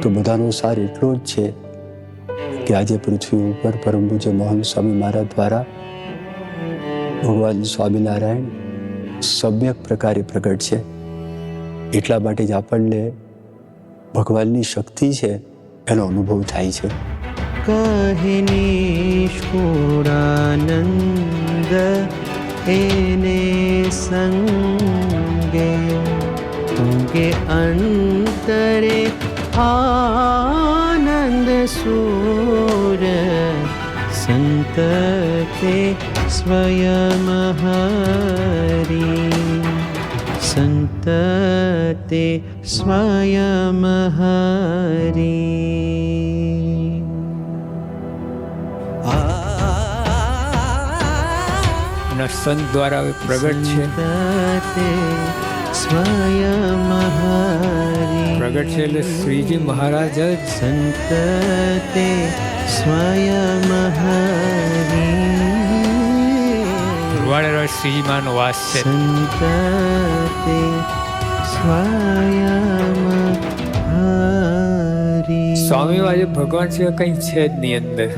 તો બધાનો સાર એટલો જ છે કે આજે પૃથ્વી ઉપર પરમ પૂજ્ય મોહન સ્વામી મહારાજ દ્વારા ભગવાન સ્વામિનારાયણ સમ્યક પ્રકારે પ્રગટ છે. એટલા માટે જ આપણને ભગવાનની શક્તિ છે એનો અનુભવ થાય છે. કહે નિષ્કુળાનંદ એને સંગે ઉગે અંતરે આનંદ સૂર સંત તે સ્વયં હરી સંત તે સ્વયં હરી. અને સંત દ્વારા હવે પ્રગટ છે. તે સ્વયં હરી પ્રગટ છે એટલે શ્રીજી મહારાજ જ સંત તે સ્વયં હરી રૂવાડેરા શ્રીજીમાંનો વાસ છે. સંત તે સ્વયં હરી. સ્વામી આજે ભગવાન સિવાય કંઈ છે જ નહીં અંદર.